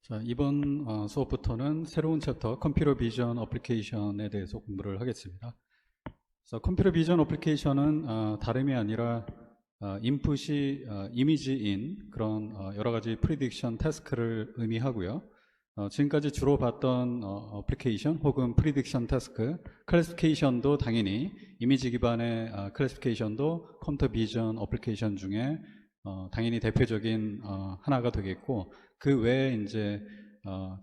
자, 이번 수업부터는 새로운 챕터 컴퓨터 비전 어플리케이션에 대해서 공부를 하겠습니다. 그래서 컴퓨터 비전 어플리케이션은 다름이 아니라 인풋이 이미지인 그런 여러 가지 프리딕션 태스크를 의미하고요. 지금까지 주로 봤던 어플리케이션 혹은 프리딕션 태스크, 클래시피케이션도 당연히 이미지 기반의 클래시피케이션도 컴퓨터 비전 어플리케이션 중에 당연히 대표적인 하나가 되겠고, 그 외에 이제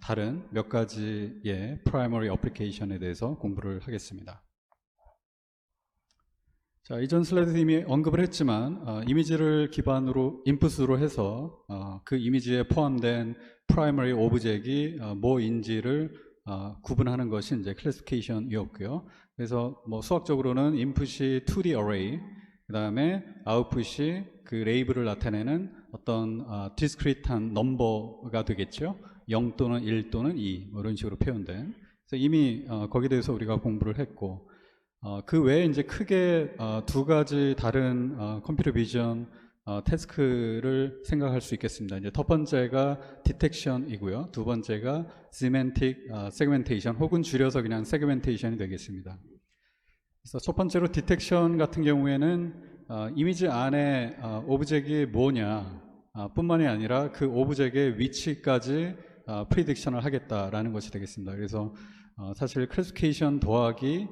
다른 몇 가지의 프라이머리 어플리케이션에 대해서 공부를 하겠습니다. 자, 이전 슬라이드에서 이미 언급을 했지만 이미지를 기반으로 인풋으로 해서 그 이미지에 포함된 프라이머리 오브젝이 뭐인지를 구분하는 것이 이제 클래시피케이션이었고요. 그래서 뭐 수학적으로는 인풋이 2D array, 그 다음에 아웃풋이 그 레이블을 나타내는 어떤 디스크리트한 넘버가 되겠죠. 0 또는 1 또는 2 뭐 이런 식으로 표현된. 그래서 이미 거기에 대해서 우리가 공부를 했고, 그 외에 이제 크게 두 가지 다른 컴퓨터 비전 태스크를 생각할 수 있겠습니다. 이제 첫 번째가 디텍션이고요. 두 번째가 semantic segmentation 혹은 줄여서 그냥 segmentation이 되겠습니다. 그래서 첫 번째로 디텍션 같은 경우에는 이미지 안에 오브젝이 뭐냐 뿐만이 아니라 그 오브젝의 위치까지 프리딕션을 하겠다라는 것이 되겠습니다. 그래서 사실 클래시피케이션 더하기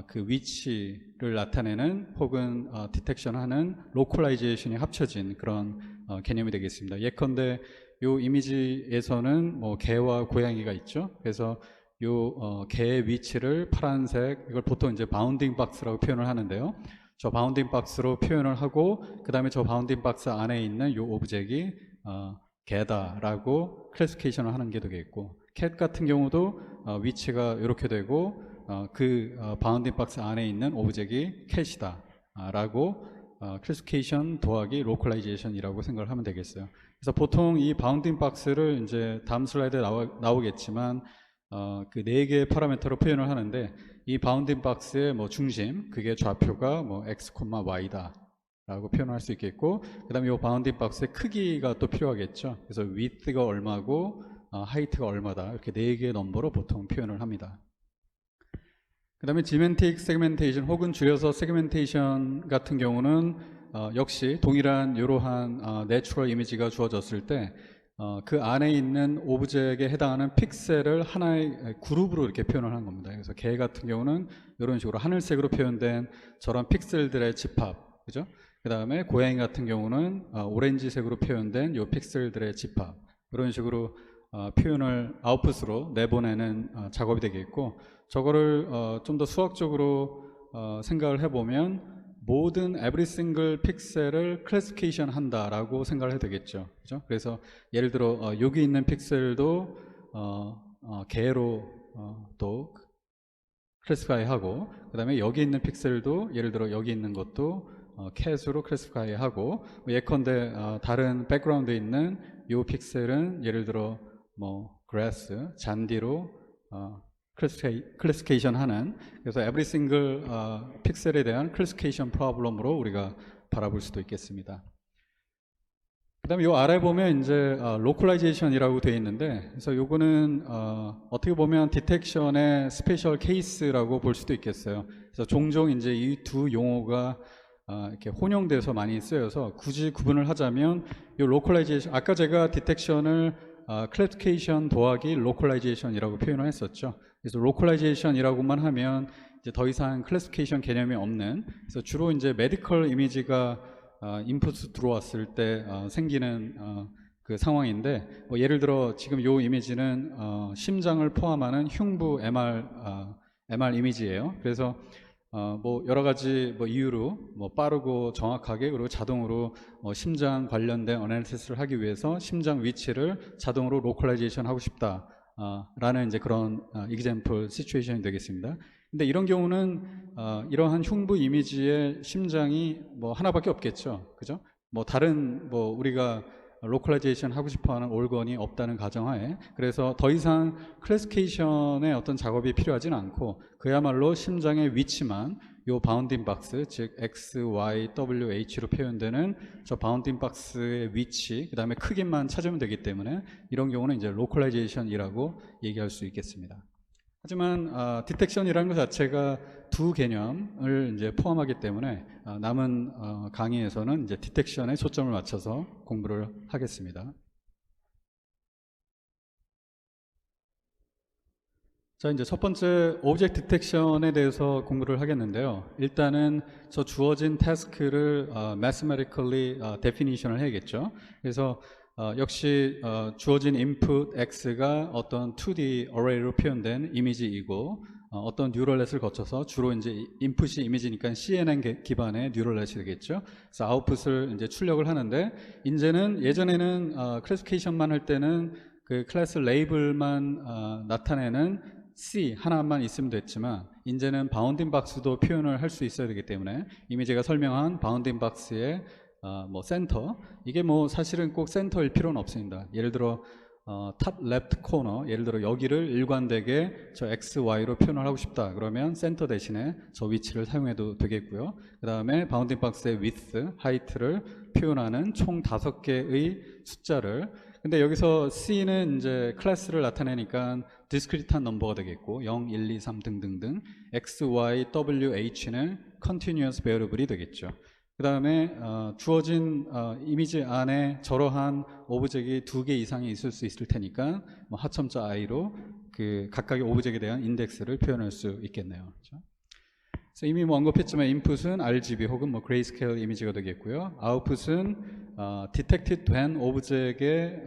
그 위치를 나타내는 혹은 디텍션하는 로컬라이제이션이 합쳐진 그런 개념이 되겠습니다. 예컨대 요 이미지에서는 뭐 개와 고양이가 있죠. 그래서 요 개의 위치를 파란색, 이걸 보통 이제 바운딩 박스라고 표현을 하는데요. 저 바운딩 박스로 표현을 하고, 그 다음에 저 바운딩 박스 안에 있는 요 오브젝이 개다라고 클래시피케이션을 하는 게 되겠고, 캣 같은 경우도 위치가 이렇게 되고 그 바운딩 박스 안에 있는 오브젝이 캣이다 라고 클래시피케이션 더하기 로컬라이제이션이라고 생각을 하면 되겠어요. 그래서 보통 이 바운딩 박스를 이제 다음 슬라이드에 나오겠지만 그 4개의 파라미터로 표현을 하는데, 이 바운딩 박스의 뭐 중심, 그게 좌표가 뭐 x, y다 라고 표현할 수 있겠고, 그 다음에 이 바운딩 박스의 크기가 또 필요하겠죠. 그래서 width가 얼마고 height가 얼마다, 이렇게 4개의 넘버로 보통 표현을 합니다. 그 다음에 semantic segmentation 혹은 줄여서 segmentation 같은 경우는 역시 동일한 이러한 내추럴 이미지가 주어졌을 때 그 안에 있는 오브젝에 해당하는 픽셀을 하나의 그룹으로 이렇게 표현을 하는 겁니다. 그래서 개 같은 경우는 이런 식으로 하늘색으로 표현된 저런 픽셀들의 집합, 그죠? 그 다음에 고양이 같은 경우는 오렌지색으로 표현된 요 픽셀들의 집합, 이런 식으로 표현을 아웃풋으로 내보내는 작업이 되겠고, 저거를 좀 더 수학적으로 생각을 해보면 모든 every single 픽셀을 클래시피케이션 한다라고 생각을 해도 되겠죠. 그죠? 그래서 예를 들어 여기 있는 픽셀도 개로 또 클래시파이 하고, 그 다음에 여기 있는 픽셀도 예를 들어 여기 있는 것도 캣으로 클래시파이 하고, 예컨대 다른 백그라운드에 있는 이 픽셀은 예를 들어 뭐 grass, 잔디로 클래시피케이션 하는, 그래서 every single 픽셀에 대한 클래시피케이션 프로블럼으로 우리가 바라볼 수도 있겠습니다. 그 다음에 요 아래 보면 이제 로컬라이제이션이라고 되어 있는데, 그래서 요거는 어떻게 보면 디텍션의 스페셜 케이스라고 볼 수도 있겠어요. 그래서 종종 이제 이 두 용어가 이렇게 혼용돼서 많이 쓰여서 굳이 구분을 하자면, 요 로컬라이제이션, 아까 제가 디텍션을 클래시피케이션 더하기 로컬라이제이션이라고 표현을 했었죠. 그래서 로컬라이제이션이라고만 하면 이제 더 이상 클래시피케이션 개념이 없는, 그래서 주로 이제 메디컬 이미지가 인풋 들어왔을 때 생기는 그 상황인데, 뭐 예를 들어 지금 요 이미지는 심장을 포함하는 흉부 MR 이미지예요. 그래서 뭐 여러 가지 뭐 이유로 뭐 빠르고 정확하게 그리고 자동으로 심장 관련된 어널리시스를 하기 위해서 심장 위치를 자동으로 로컬라이제이션 하고 싶다 라는 이제 그런 example situation이 되겠습니다. 근데 이런 경우는 이러한 흉부 이미지의 심장이 뭐 하나밖에 없겠죠. 그죠? 뭐 다른 뭐 우리가 로컬라이제이션 하고 싶어하는 올건이 없다는 가정하에, 그래서 더 이상 클래시피케이션의 어떤 작업이 필요하지는 않고 그야말로 심장의 위치만 요 바운딩 박스, 즉 x, y, w, h로 표현되는 저 바운딩 박스의 위치, 그 다음에 크기만 찾으면 되기 때문에 이런 경우는 이제 로컬라이제이션이라고 얘기할 수 있겠습니다. 하지만 디텍션이라는 것 자체가 두 개념을 이제 포함하기 때문에 남은 강의에서는 이제 디텍션에 초점을 맞춰서 공부를 하겠습니다. 자, 이제 첫 번째 오브젝트 디텍션에 대해서 공부를 하겠는데요. 일단은 저 주어진 태스크를 mathematically definition을 해야겠죠. 그래서 역시 주어진 input x가 어떤 2D array로 표현된 이미지이고 어떤 뉴럴넷을 거쳐서 주로 이제 인풋이 이미지니까 CNN 기반의 뉴럴넷이 되겠죠. 그래서 아웃풋을 이제 출력을 하는데 이제는 예전에는 클래시피케이션만 할 때는 그 클래스 레이블만 나타내는 C 하나만 있으면 됐지만 이제는 바운딩 박스도 표현을 할 수 있어야 되기 때문에 이미 제가 설명한 바운딩 박스의 뭐 센터, 이게 뭐 사실은 꼭 센터일 필요는 없습니다. 예를 들어 탑 레프트 코너, 예를 들어 여기를 일관되게 저 x, y로 표현을 하고 싶다 그러면 센터 대신에 저 위치를 사용해도 되겠고요. 그 다음에 바운딩 박스의 width, height를 표현하는 총 5개의 숫자를, 근데 여기서 C는 이제 클래스를 나타내니까 discrete한 넘버가 되겠고 0, 1, 2, 3 등등등, X, Y, W, H는 continuous variable이 되겠죠. 그 다음에 주어진 이미지 안에 저러한 오브젝이 2개 이상이 있을 수 있을 테니까 뭐 하첨자 i로 그 각각의 오브젝에 대한 인덱스를 표현할 수 있겠네요. 그렇죠? 그래서 이미 뭐 언급했지만 인풋은 RGB 혹은 뭐 그레이스케일 이미지가 되겠고요. 아웃풋은 디텍트 된 오브젝의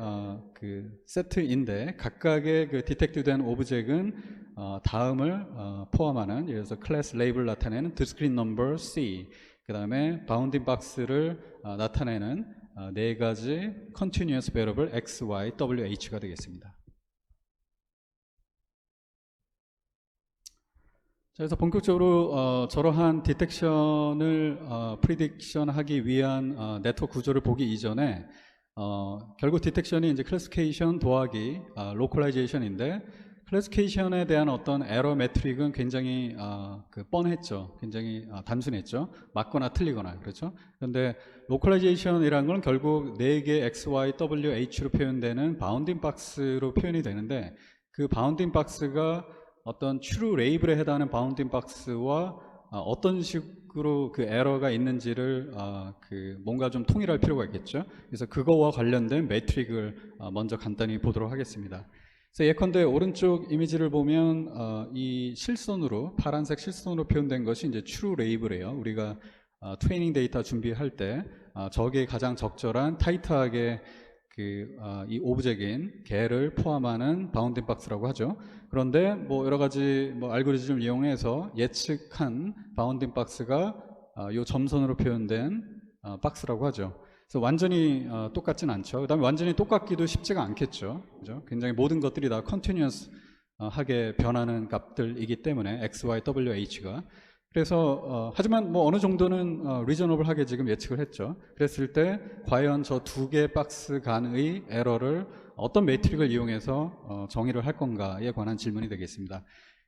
그 세트인데 각각의 그 디텍트 된 오브젝은 다음을 포함하는, 예를 들어서 클래스 레이블 나타내는 discrete number C, 그 다음에 바운딩 박스를 나타내는 4가지 continuous variable X, Y, W, H가 되겠습니다. 자, 그래서 본격적으로 저러한 디텍션을 프리딕션 하기 위한 네트워크 구조를 보기 이전에 결국 디텍션이 이제 클래시피케이션 더하기 로컬라이제이션인데, 클래시피케이션에 대한 어떤 에러 매트릭은 굉장히 그 뻔했죠. 굉장히 단순했죠. 맞거나 틀리거나, 그렇죠. 그런데 로컬라이제이션이라는 건 결국 4개 X, Y, W, H로 표현되는 바운딩 박스로 표현이 되는데, 그 바운딩 박스가 어떤 true 레이블에 해당하는 바운딩 박스와 어떤 식으로 그 에러가 있는지를 그 뭔가 좀 통일할 필요가 있겠죠. 그래서 그거와 관련된 매트릭을 먼저 간단히 보도록 하겠습니다. 그래서 예컨대 오른쪽 이미지를 보면 이 실선으로, 파란색 실선으로 표현된 것이 이제 true 레이블이에요. 우리가 트레이닝 데이터 준비할 때 저게 가장 적절한 타이트하게 이 오브젝인 개를 포함하는 바운딩 박스라고 하죠. 그런데 뭐 여러 가지 뭐 알고리즘을 이용해서 예측한 바운딩 박스가 요 점선으로 표현된 박스라고 하죠. 그래서 완전히 똑같진 않죠. 그 다음에 완전히 똑같기도 쉽지가 않겠죠. 그죠? 굉장히 모든 것들이 다 컨티뉴어스 하게 변하는 값들이기 때문에 X, Y, W, H가. 그래서 하지만 뭐 어느 정도는 리저너블하게 지금 예측을 했죠. 그랬을 때 과연 저 2개 박스 간의 에러를 어떤 매트릭을 이용해서 정의를 할 건가에 관한 질문이 되겠습니다.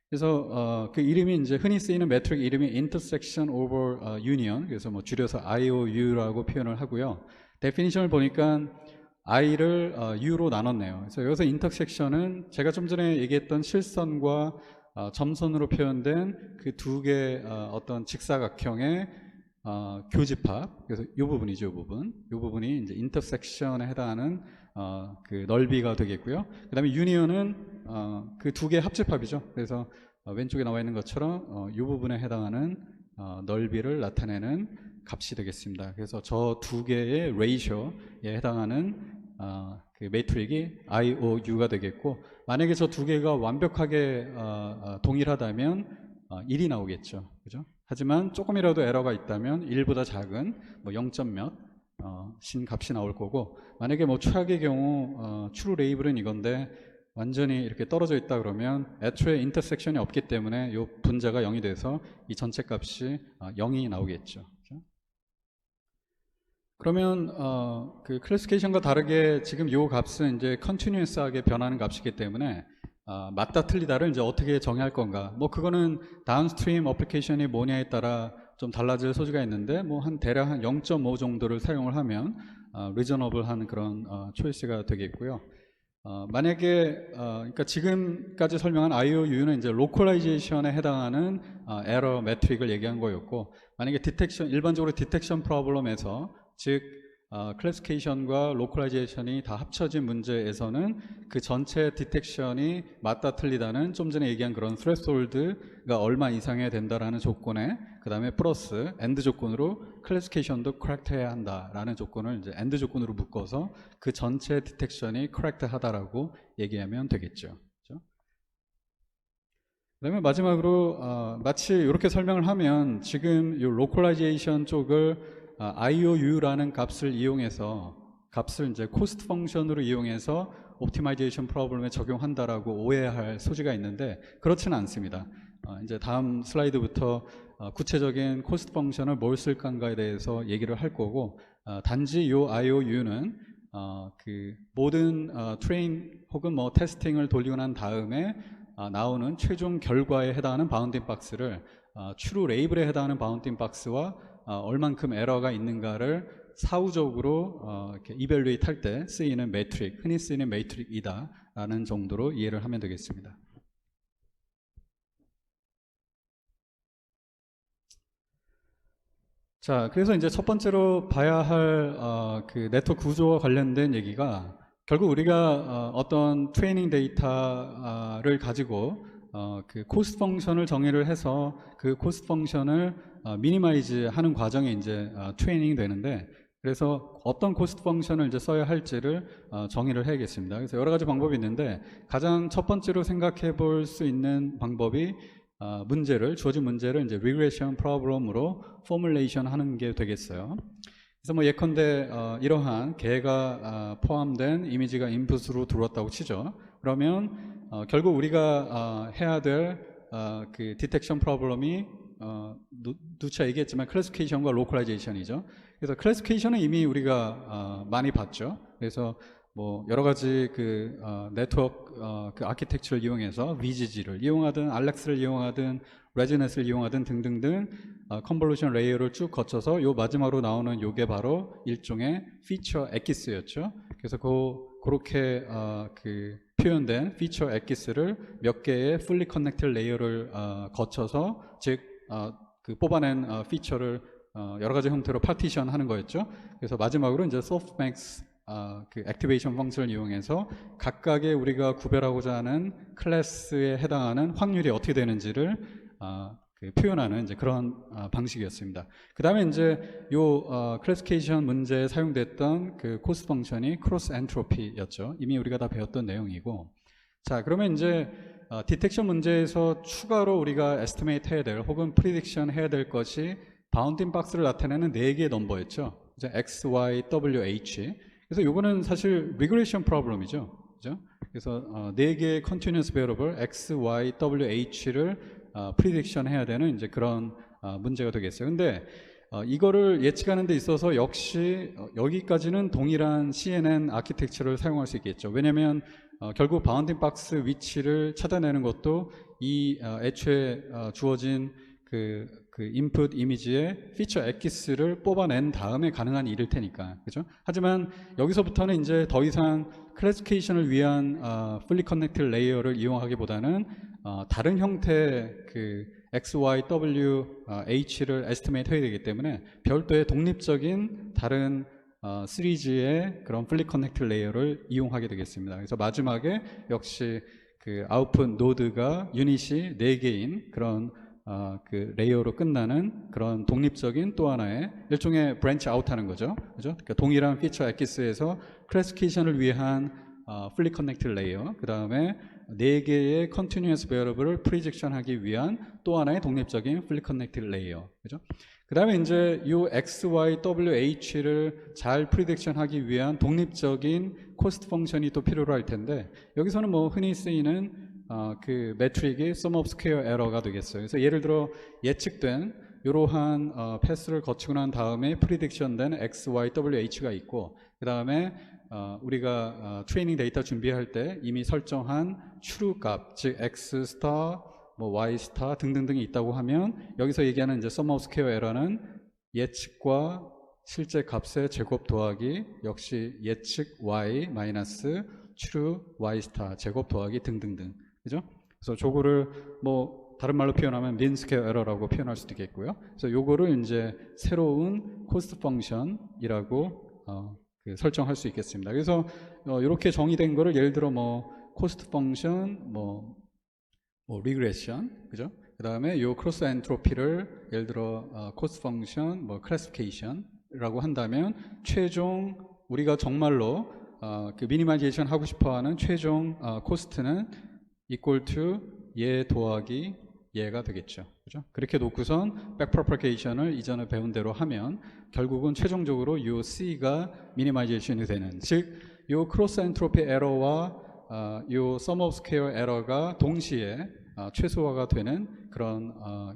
그래서 그 이름이 이제 흔히 쓰이는 매트릭 이름이 intersection over union, 그래서 뭐 줄여서 IOU라고 표현을 하고요. 데피니션을 보니까 I를 U로 나눴네요. 그래서 여기서 intersection은 제가 좀 전에 얘기했던 실선과 점선으로 표현된 그 2개 어떤 직사각형의 교집합, 그래서 이 부분이죠. 이 부분이 이제 인터섹션에 해당하는 그 넓이가 되겠고요. 그 다음에 유니언은 그 2개 합집합이죠. 그래서 왼쪽에 나와 있는 것처럼 이 부분에 해당하는 넓이를 나타내는 값이 되겠습니다. 그래서 저 2개의 레이쇼에 해당하는 그 매트릭이 IOU가 되겠고, 만약에 저 2개가 완벽하게 동일하다면 1이 나오겠죠. 그죠? 하지만 조금이라도 에러가 있다면 1보다 작은 뭐 0점 몇 신 값이 나올 거고, 만약에 뭐 최악의 경우 true 레이블은 이건데 완전히 이렇게 떨어져 있다 그러면 애초에 인터섹션이 없기 때문에 이 분자가 0이 돼서 이 전체 값이 0이 나오겠죠. 그러면 그 클래시피케이션과 다르게 지금 이 값은 이제 컨티뉴어스하게 변하는 값이기 때문에 맞다 틀리다를 이제 어떻게 정의할 건가. 뭐 그거는 다운스트림 어플리케이션이 뭐냐에 따라 좀 달라질 소지가 있는데 뭐 한 대략 한 0.5 정도를 사용을 하면 리저너블한 그런 초이스가 되겠고요. 만약에 그러니까 지금까지 설명한 IOU는 이제 로컬라이제이션에 해당하는 에러 매트릭을 얘기한 거였고, 만약에 디텍션, 일반적으로 디텍션 프로블럼에서 즉 클래시피케이션과 로컬라이제이션이 다 합쳐진 문제에서는 그 전체 디텍션이 맞다 틀리다는 좀 전에 얘기한 그런 스레스홀드가 얼마 이상해야 된다라는 조건에 그 다음에 플러스 엔드 조건으로 클래시피케이션도 커렉트해야 한다라는 조건을 이제 엔드 조건으로 묶어서 그 전체 디텍션이 커렉트하다라고 얘기하면 되겠죠. 그렇죠? 그다음에 마지막으로 마치 이렇게 설명을 하면 지금 이 로컬라이제이션 쪽을 IOU라는 값을 이용해서 값을 이제 코스트 펑션으로 이용해서 옵티마이제이션 프로블럼에 적용한다라고 오해할 소지가 있는데 그렇지는 않습니다. 이제 다음 슬라이드부터 구체적인 코스트 펑션을 뭘 쓸까에 대해서 얘기를 할 거고, 단지 이 IOU는 그 모든 트레인 혹은 뭐 테스팅을 돌리고 난 다음에 나오는 최종 결과에 해당하는 바운딩 박스를 추루 레이블에 해당하는 바운딩 박스와 얼만큼 에러가 있는가를 사후적으로 이렇게 이벨루에이트 할 때 쓰이는 매트릭, 흔히 쓰이는 매트릭이다라는 정도로 이해를 하면 되겠습니다. 자, 그래서 이제 첫 번째로 봐야 할 그 네트워크 구조와 관련된 얘기가, 결국 우리가 어떤 트레이닝 데이터를 가지고 그 코스트 펑션을 정의를 해서 그 코스트 펑션을 미니마이즈 하는 과정이 이제 트레이닝이 되는데, 그래서 어떤 코스트 펑션을 이제 써야 할지를 정의를 해야겠습니다. 그래서 여러 가지 방법이 있는데 가장 첫 번째로 생각해 볼 수 있는 방법이 주어진 문제를 이제 리그레션 프로블럼으로 포뮬레이션 하는 게 되겠어요. 그래서 뭐 예컨대 이러한 개가 포함된 이미지가 인풋으로 들어왔다고 치죠. 그러면 결국 우리가 해야 될 그 디텍션 프로블럼이 누차 얘기했지만 클래시피케이션과 로컬라이제이션이죠. 그래서 클래시피케이션은 이미 우리가 많이 봤죠. 그래서 뭐 여러 가지 그 네트워크 그 아키텍처를 이용해서 VGG를 이용하든 알렉스를 이용하든 레지넷을 이용하든 등등등 컨볼루션 레이어를 쭉 거쳐서 요 마지막으로 나오는 요게 바로 일종의 피처 엑기스였죠. 그래서 그렇게 그 표현된 피처 엑기스를 몇 개의 풀리 커넥티드 레이어를 거쳐서 즉 그 뽑아낸 피처를 여러 가지 형태로 파티션 하는 거였죠. 그래서 마지막으로 이제 소프트맥스 그 액티베이션 펑션을 이용해서 각각의 우리가 구별하고자 하는 클래스에 해당하는 확률이 어떻게 되는지를 그 표현하는 이제 그런 방식이었습니다. 그 다음에 이제 요 클래시피케이션 문제에 사용됐던 그 코스트 펑션이 크로스 엔트로피였죠. 이미 우리가 다 배웠던 내용이고, 자 그러면 이제 디텍션 문제에서 추가로 우리가 에스티메이트 해야 될 혹은 프리딕션 해야 될 것이 바운딩 박스를 나타내는 4개의 넘버였죠. 이제 X, Y, W, H. 그래서 요거는 사실 리그레이션 프로블럼이죠. 그죠? 그래서 4개의 컨티뉴어스 베어러블 X, Y, W, H를 프리딕션 해야 되는 이제 그런 문제가 되겠어요. 근데 이거를 예측하는 데 있어서 역시 여기까지는 동일한 CNN 아키텍처를 사용할 수 있겠죠. 왜냐하면 결국 바운딩 박스 위치를 찾아내는 것도 이 애초에 주어진 그 인풋 이미지의 피처 엑기스를 뽑아낸 다음에 가능한 일일 테니까, 그죠? 하지만 여기서부터는 이제 더 이상 클래시피케이션을 위한 fully connected 레이어를 이용하기보다는 다른 형태의 그 X, Y, W, H를 에스티메이트 해야 되기 때문에 별도의 독립적인 다른 시리즈의 그런 fully connected 레이어를 이용하게 되겠습니다. 그래서 마지막에 역시 그 아웃풋 노드가 유닛이 4개인 그런 그 레이어로 끝나는 그런 독립적인 또 하나의 일종의 브랜치 아웃하는 거죠. 그죠? 그러니까 동일한 피처 엑기스에서 클래시피케이션을 위한 fully connected 레이어, 그 다음에 4개의 continuous variable을 프리딕션하기 위한 또 하나의 독립적인 fully connected 레이어, 그죠? 그 다음에 이제 이 X, Y, W, H를 잘 프리딕션하기 위한 독립적인 코스트 펑션이 또 필요로 할 텐데, 여기서는 뭐 흔히 쓰이는 그 매트릭이 sum of square error가 되겠어요. 그래서 예를 들어 예측된 이러한 패스를 거치고 난 다음에 프리딕션된 X, Y, W, H가 있고, 그 다음에 우리가 트레이닝 데이터 준비할 때 이미 설정한 true 값, 즉 x 스타, 뭐 y 스타 등등등이 있다고 하면 여기서 얘기하는 이제 sum of square error는 예측과 실제 값의 제곱 더하기 역시 예측 y 마이너스 true y 스타 제곱 더하기 등등등, 그죠? 그래서 저거를 뭐 다른 말로 표현하면 mean square error라고 표현할 수도 있겠고요. 그래서 요거를 이제 새로운 코스트 펑션이라고 설정할 수 있겠습니다. 그래서 이렇게 정의된 거를 예를 들어 뭐 코스트 펑션, 뭐 리그레션, 그죠? 그 다음에 요 크로스 엔트로피를 예를 들어 코스트 펑션, 뭐 클래시피케이션이라고 한다면 최종 우리가 정말로 그 미니마이제이션 하고 싶어하는 최종 코스트는 equal to 얘 더하기 얘가 되겠죠. 그죠? 그렇게 놓고선 백프로파게이션을 이전에 배운 대로 하면 결국은 최종적으로 요 C가 미니마이제이션이 되는, 즉 요 크로스 엔트로피 에러와 요 sum of square 에러가 동시에 최소화가 되는 그런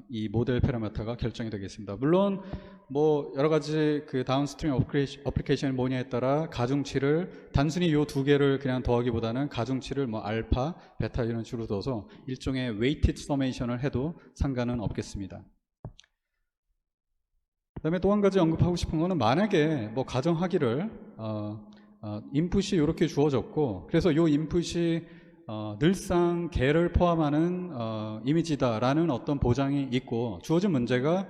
이 모델 파라미터가 결정이 되겠습니다. 물론 뭐 여러 가지 그 다운스트림 어플리케이션이 뭐냐에 따라 가중치를 단순히 요 두 개를 그냥 더하기보다는 가중치를 뭐 알파, 베타 이런 식으로 둬서 일종의 웨이티드 서메이션을 해도 상관은 없겠습니다. 그다음에 또 한 가지 언급하고 싶은 거는 만약에 뭐 가정하기를 인풋이 이렇게 주어졌고 그래서 요 인풋이 늘상 개를 포함하는 이미지다라는 어떤 보장이 있고 주어진 문제가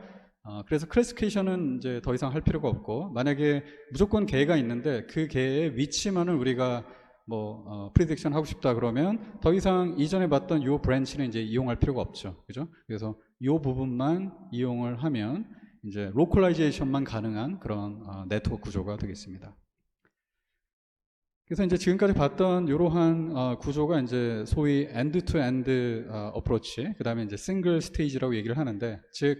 그래서 클래시피케이션은 이제 더 이상 할 필요가 없고 만약에 무조건 개가 있는데 그 개의 위치만을 우리가 뭐 프리딕션 하고 싶다 그러면 더 이상 이전에 봤던 요 브랜치는 이제 이용할 필요가 없죠. 그죠? 그래서 요 부분만 이용을 하면 이제 로컬라이제이션만 가능한 그런 네트워크 구조가 되겠습니다. 그래서 이제 지금까지 봤던 이러한 구조가 이제 소위 end-to-end 어프로치, 그 다음에 이제 싱글 스테이지라고 얘기를 하는데, 즉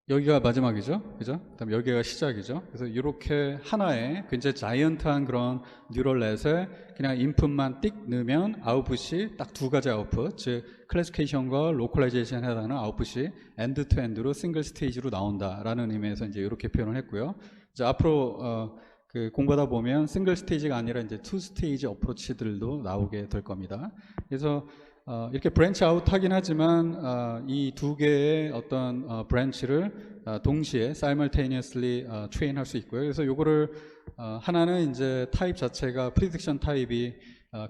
여기가 마지막이죠, 그죠? 그다음에 여기가 시작이죠. 그래서 이렇게 하나의 굉장히 자이언트한 그런 뉴럴넷에 그냥 인풋만 띡 넣으면 아웃풋이 딱 두 가지 아웃풋, 즉 클래시피케이션과 로컬라이제이션에 해당하는 아웃풋이 엔드-투-엔드로 싱글 스테이지로 나온다라는 의미에서 이제 이렇게 표현을 했고요. 이제 앞으로 그 공부하다 보면 싱글 스테이지가 아니라 이제 투 스테이지 어프로치들도 나오게 될 겁니다. 그래서 이렇게 브랜치 아웃 하긴 하지만 이 두 개의 어떤 브랜치를 동시에 simultaneously train 할 수 있고요. 그래서 요거를 하나는 이제 타입 자체가 prediction 타입이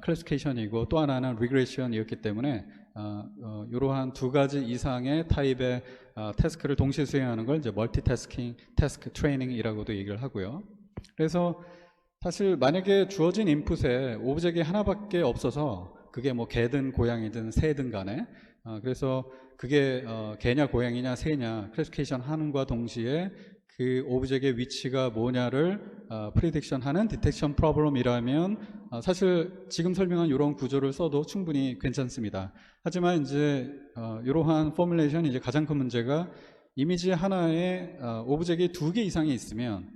classification이고 또 하나는 regression이었기 때문에 이러한 두 가지 이상의 타입의 태스크를 동시에 수행하는 걸 이제 multitasking task training이라고도 얘기를 하고요. 그래서 사실 만약에 주어진 인풋에 오브젝이 하나밖에 없어서 그게 뭐 개든 고양이든 새든 간에 그래서 그게 개냐 고양이냐 새냐 클래시피케이션 하는과 동시에 그 오브젝의 위치가 뭐냐를 프리딕션 하는 디텍션 프로블럼이라면 사실 지금 설명한 이런 구조를 써도 충분히 괜찮습니다. 하지만 이제 이러한 포뮬레이션이 이제 가장 큰 문제가 이미지 하나에 오브젝이 두 개 이상이 있으면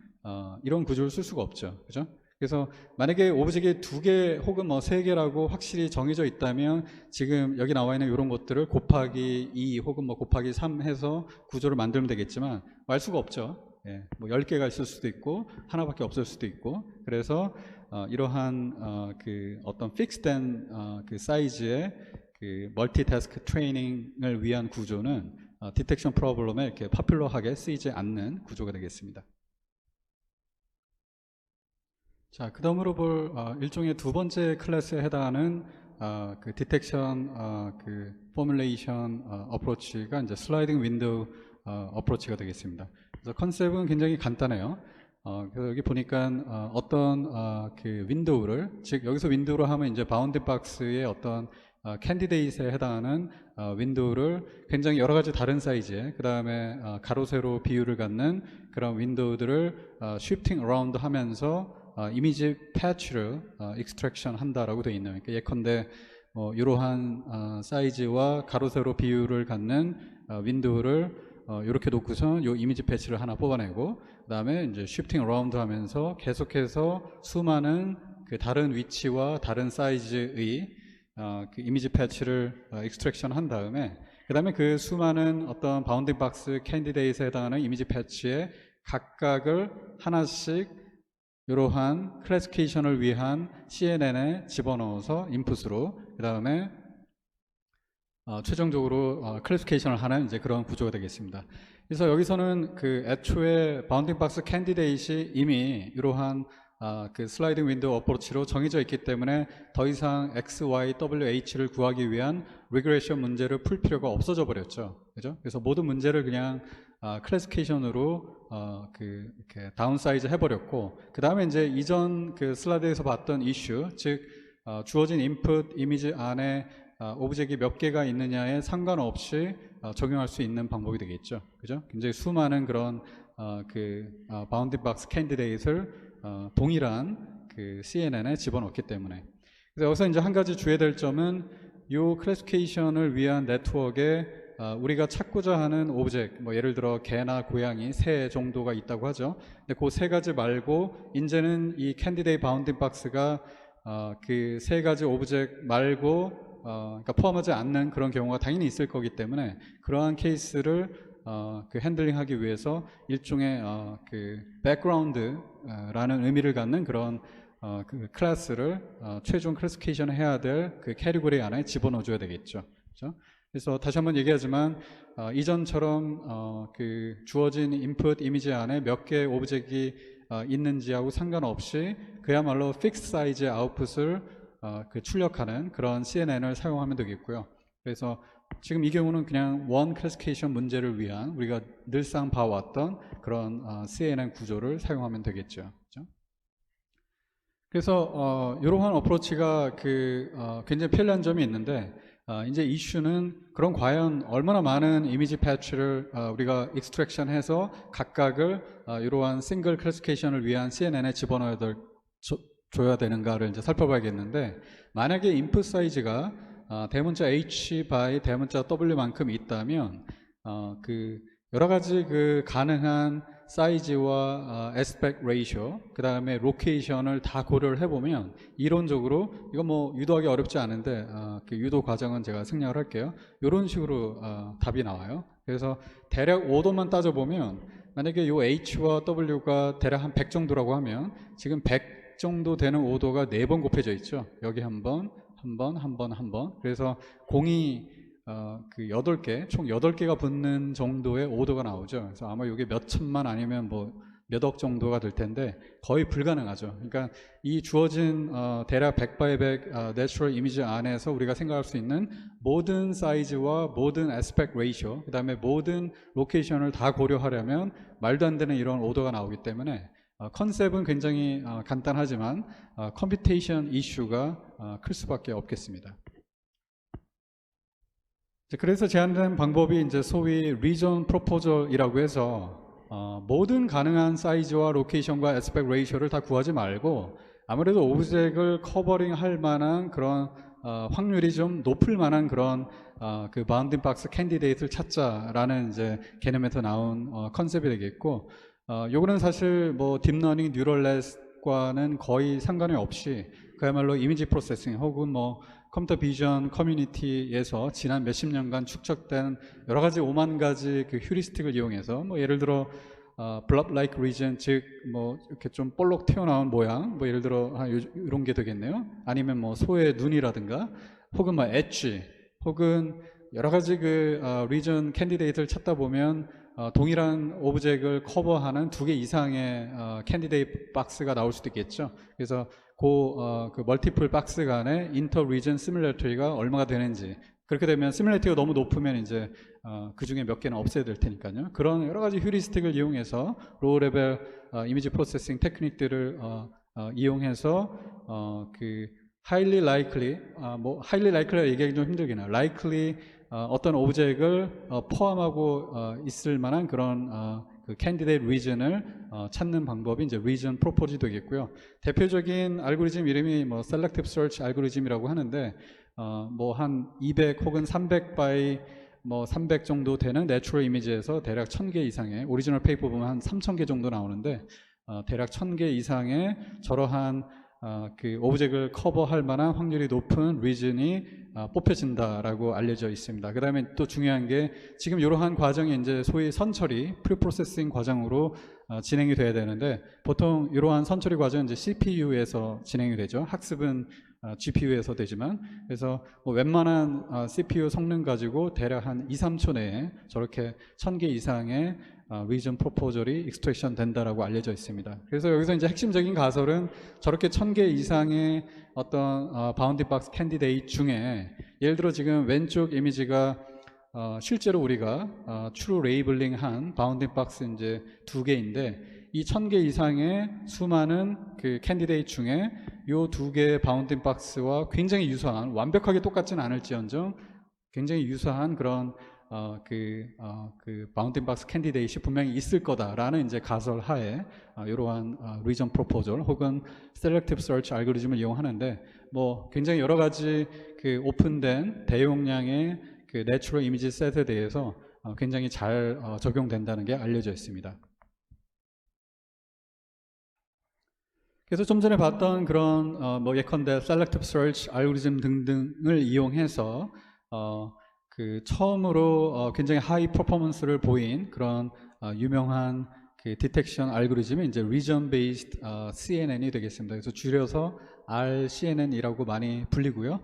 이런 구조를 쓸 수가 없죠. 그죠? 그래서 만약에 오브젝이 두 개 혹은 뭐 세 개라고 확실히 정해져 있다면 지금 여기 나와 있는 이런 것들을 곱하기 2 혹은 뭐 곱하기 3 해서 구조를 만들면 되겠지만 알 수가 없죠. 예, 뭐 10개가 있을 수도 있고 하나밖에 없을 수도 있고 그래서 이러한 그 어떤 픽스된 그 사이즈의 그 멀티태스크 트레이닝을 위한 구조는 디텍션 프로블럼에 이렇게 파퓰러하게 쓰이지 않는 구조가 되겠습니다. 자, 그 다음으로 볼 일종의 두 번째 클래스에 해당하는 그 디텍션 그 포뮬레이션 어프로치가 이제 슬라이딩 윈도우 어프로치가 되겠습니다. 그래서 컨셉은 굉장히 간단해요. 그래서 여기 보니까 어떤 그 윈도우를, 즉 여기서 윈도우로 하면 이제 바운드 박스의 어떤 캔디데이트에 해당하는 윈도우를 굉장히 여러 가지 다른 사이즈의 그 다음에 가로 세로 비율을 갖는 그런 윈도우들을 쉬프팅 어라운드 하면서 이미지 패치를 익스트랙션 한다라고 되어 있는, 그러니까 예컨대 이러한 사이즈와 가로 세로 비율을 갖는 윈도우를 이렇게 놓고서 이 이미지 패치를 하나 뽑아내고 그 다음에 이제 쉬프팅 어라운드 하면서 계속해서 수많은 그 다른 위치와 다른 사이즈의 그 이미지 패치를 익스트랙션 한 다음에 그 다음에 그 수많은 어떤 바운딩 박스 캔디데이트에 해당하는 이미지 패치의 각각을 하나씩 이러한 클래시피케이션을 위한 CNN에 집어넣어서 인풋으로 그 다음에 최종적으로 클래시피케이션을 하는 이제 그런 구조가 되겠습니다. 그래서 여기서는 그 애초에 바운딩 박스 캔디데이트이 이미 이러한 그 슬라이딩 윈도우 어프로치로 정해져 있기 때문에 더 이상 X, Y, W, H를 구하기 위한 리그레션 문제를 풀 필요가 없어져 버렸죠. 그죠? 그래서 모든 문제를 그냥 클래시피케이션으로 이렇게 다운사이즈 해버렸고, 그 다음에 이제 이전 그 슬라이드에서 봤던 이슈, 즉 주어진 인풋 이미지 안에 오브젝이 몇 개가 있느냐에 상관없이 적용할 수 있는 방법이 되겠죠. 그죠? 굉장히 수많은 그런 바운딩 박스 캔디데이트를 동일한 그 CNN에 집어넣기 때문에. 그래서 여기서 이제 한 가지 주의해야 될 점은 이 클래시피케이션을 위한 네트워크에 우리가 찾고자 하는 오브젝, 뭐 예를 들어 개나 고양이, 새 정도가 있다고 하죠. 근데 그 세 가지 말고 이제는 이 캔디데이트 바운딩 박스가 그 세 가지 오브젝 말고 그러니까 포함하지 않는 그런 경우가 당연히 있을 거기 때문에 그러한 케이스를 그 핸들링하기 위해서 일종의 그 백그라운드라는 의미를 갖는 그런 그 클래스를 최종 클래시피케이션 해야 될 그 캐리고리 안에 집어넣어 줘야 되겠죠. 그렇죠? 그래서 다시 한번 얘기하지만 이전처럼 그 주어진 인풋 이미지 안에 몇 개의 오브젝이 있는지하고 상관없이 그야말로 픽스 사이즈의 아웃풋을 그 출력하는 그런 CNN을 사용하면 되겠고요. 그래서 지금 이 경우는 그냥 원 클래시피케이션 문제를 위한 우리가 늘상 봐왔던 그런 CNN 구조를 사용하면 되겠죠. 그렇죠? 그래서 이러한 어프로치가 굉장히 편리한 점이 있는데 이제 이슈는 그럼 과연 얼마나 많은 이미지 패치를 우리가 익스트랙션해서 각각을 이러한 싱글 클래시피케이션을 위한 CNN에 집어넣어야 줘야 되는가를 이제 살펴봐야겠는데, 만약에 인풋 사이즈가 대문자 H by 대문자 W만큼 있다면 그 여러 가지 그 가능한 사이즈와 에스펙트 레이쇼 그 다음에 로케이션을 다 고려를 해보면 이론적으로 이거 뭐 유도하기 어렵지 않은데 그 유도 과정은 제가 생략을 할게요. 이런 식으로 답이 나와요. 그래서 대략 오도만 따져보면 만약에 요 H와 W가 대략 한 100 정도라고 하면 지금 100 정도 되는 오도가 4번 곱해져 있죠. 여기 한 번, 한 번, 한 번, 한 번. 그래서 공이 그 8개, 총 8개가 붙는 정도의 오도가 나오죠. 그래서 아마 이게 몇 천만 아니면 뭐 몇 억 정도가 될 텐데 거의 불가능하죠. 그러니까 이 주어진 대략 100 by 100 내추럴 이미지 안에서 우리가 생각할 수 있는 모든 사이즈와 모든 에스펙트 레이쇼, 그 다음에 모든 로케이션을 다 고려하려면 말도 안 되는 이런 오도가 나오기 때문에 컨셉은 굉장히 간단하지만 컴퓨테이션 이슈가 클 수밖에 없겠습니다. 그래서 제안된 방법이 이제 소위 리전 프로포절이라고 해서 모든 가능한 사이즈와 로케이션과 에스펙트 레이쇼를 다 구하지 말고 아무래도 오브젝을 커버링 할 만한 그런 확률이 좀 높을 만한 그런 그 바운딩 박스 캔디데이트를 찾자라는 이제 개념에서 나온 컨셉이 되겠고, 요거는 사실 뭐 딥러닝 뉴럴넷과는 거의 상관이 없이 그야말로 이미지 프로세싱 혹은 뭐 컴퓨터 비전 커뮤니티에서 지난 몇십 년간 축적된 여러 가지 5만 가지 그 휴리스틱을 이용해서 뭐 예를 들어 blob like region, 즉 뭐 이렇게 좀 볼록 튀어나온 모양, 뭐 예를 들어 이런 게 되겠네요. 아니면 뭐 소의 눈이라든가 혹은 뭐 엣지 혹은 여러 가지 그 리전 캔디데이트를 찾다 보면 동일한 오브젝을 커버하는 2개 이상의 캔디데이트 박스가 나올 수도 있겠죠. 그래서 그 멀티플 박스 간의 인터 리전 시뮬레이터가 얼마가 되는지, 그렇게 되면 시뮬레이터가 너무 높으면 이제 그 중에 몇 개는 없애야 될 테니까요. 그런 여러 가지 휴리스틱을 이용해서 로우 레벨 이미지 프로세싱 테크닉들을 이용해서 그 highly likely, 뭐 highly likely라 얘기하기 좀 힘들긴 해요. likely 어떤 오브젝을 포함하고 있을 만한 그런 그 캔디데이트 리전을 찾는 방법이 이제 리전 프로포즈 되겠고요. 대표적인 알고리즘 이름이 뭐 셀렉티브 서치 알고리즘이라고 하는데 뭐 한 200 혹은 300 by 뭐 300 정도 되는 내추럴 이미지에서 대략 1000개 이상의 오리지널 페이퍼 보면 한 3000개 정도 나오는데 대략 1000개 이상의 저러한 그 오브젝을 커버할 만한 확률이 높은 리전이 뽑혀진다라고 알려져 있습니다. 그 다음에 또 중요한 게 지금 이러한 과정이 이제 소위 선처리, 프리프로세싱 과정으로 진행이 돼야 되는데 보통 이러한 선처리 과정은 이제 CPU에서 진행이 되죠. 학습은 GPU에서 되지만 그래서 뭐 웬만한 CPU 성능 가지고 대략 한 2, 3초 내에 저렇게 1000개 이상의 리전 프로포절이 익스트랙션 된다라고 알려져 있습니다. 그래서 여기서 이제 핵심적인 가설은 저렇게 1000개 이상의 어떤 바운디 박스 캔디데이트 중에 예를 들어 지금 왼쪽 이미지가 실제로 우리가 트루 레이블링한 바운딩 박스 이제 2개인데 이 1000개 이상의 수많은 그 캔디데이트 중에 요 2개의 바운딩 박스와 굉장히 유사한 완벽하게 똑같지는 않을지언정 굉장히 유사한 그런 그 바운딩 박스 캔디데이트이 분명히 있을 거다라는 이제 가설 하에 이러한 리전 프로포절 혹은 셀렉티브 서치 알고리즘을 이용하는데 뭐 굉장히 여러 가지 그 오픈된 대용량의 그 내추럴 이미지 셋에 대해서 굉장히 잘 적용된다는 게 알려져 있습니다. 그래서 좀 전에 봤던 그런 뭐 예컨대 셀렉티브 서치 알고리즘 등등을 이용해서 그 처음으로 굉장히 하이 퍼포먼스를 보인 그런 유명한 그 디텍션 알고리즘이 이제 region based CNN이 되겠습니다. 그래서 줄여서 RCNN이라고 많이 불리고요.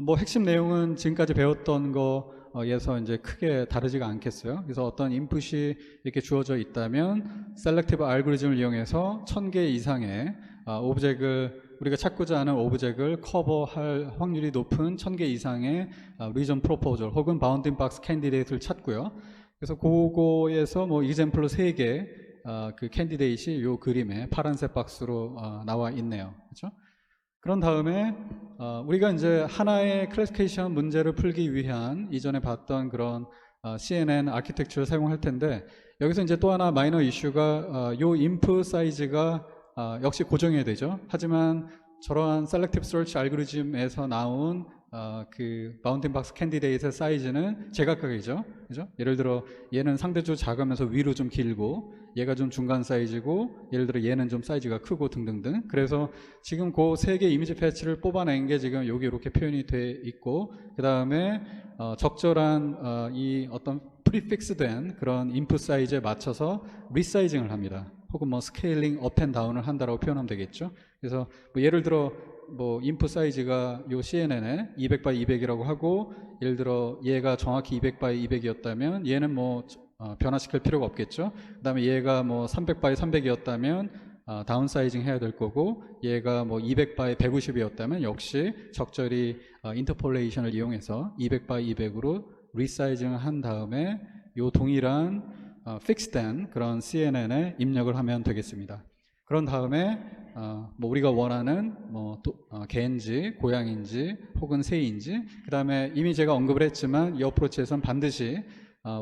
뭐 핵심 내용은 지금까지 배웠던 거에서 이제 크게 다르지가 않겠어요. 그래서 어떤 인풋이 이렇게 주어져 있다면 셀렉티브 알고리즘을 이용해서 1000개 이상의 오브젝을 우리가 찾고자 하는 오브젝을 커버할 확률이 높은 1000개 이상의 리전 프로포절 혹은 바운딩 박스 캔디데이트를 찾고요. 그래서 그거에서 뭐 이그젬플로 3개 그 캔디데이트이 요 그림에 파란색 박스로 나와 있네요. 그렇죠? 그런 다음에 우리가 이제 하나의 클래시피케이션 문제를 풀기 위한 이전에 봤던 그런 CNN 아키텍처를 사용할 텐데 여기서 이제 또 하나 마이너 이슈가 요 인풋 사이즈가 역시 고정해야 되죠. 하지만 저러한 셀렉티브 서치 알고리즘에서 나온 그 바운딩 박스 캔디데이트의 사이즈는 제각각이죠. 그죠? 예를 들어 얘는 상대적으로 작으면서 위로 좀 길고 얘가 좀 중간 사이즈고 예를 들어 얘는 좀 사이즈가 크고 등등등. 그래서 지금 그 세 개 이미지 패치를 뽑아낸 게 지금 여기 이렇게 표현이 돼 있고 그 다음에 적절한 이 어떤 프리픽스된 그런 인풋 사이즈에 맞춰서 리사이징을 합니다. 혹은 뭐 스케일링 업 앤 다운을 한다라고 표현하면 되겠죠. 그래서 뭐 예를 들어 뭐 인풋 사이즈가 요 CNN에 200 by 200이라고 하고 예를 들어 얘가 정확히 200 by 200이었다면 얘는 뭐 변화시킬 필요가 없겠죠. 그 다음에 얘가 뭐 300 by 300이었다면 다운 사이징 해야 될 거고 얘가 뭐 200 by 150이었다면 역시 적절히 인터폴레이션을 이용해서 200 by 200으로 리사이징을 한 다음에 요 동일한 픽스된 그런 CNN에 입력을 하면 되겠습니다. 그런 다음에 뭐 우리가 원하는 뭐 개인지 고양인지 혹은 새인지 그 다음에 이미 제가 언급을 했지만 이 어프로치에서는 반드시